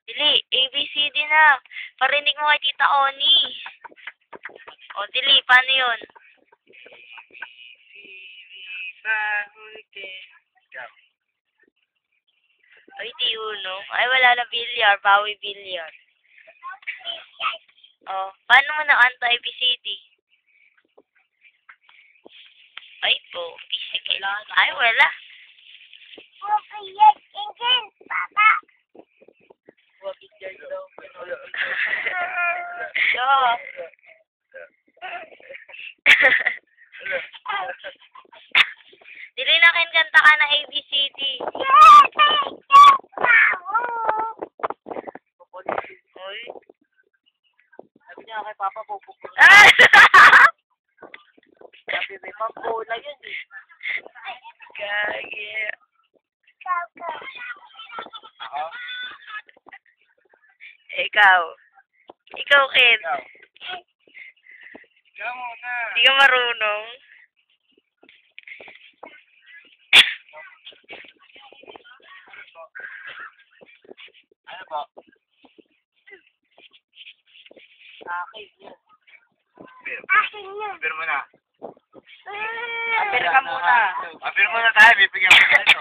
Dili, ABCD na. Parinig mo kay Tita Oni. O, Dili, paano yun? Ay, di uno. Ay, wala na bilyar. Bawi bilyar. O, paano mo na kanta ABCD? Ay, po. Physical. Ay, wala. Papa. Dili na kanta ka na ABCD. Uy. Sabi niya kay Papa, pupupo. Ah! Sabi, may mambola yun eh. Gagi. Ako? Ikaw. Ikaw, Ken. Ikaw muna. Hindi ka marunong. Ano po? Akin yun. Akin yun. Apir mo na. Apir ka muna. Apir muna tayo, bibigyan mo tayo.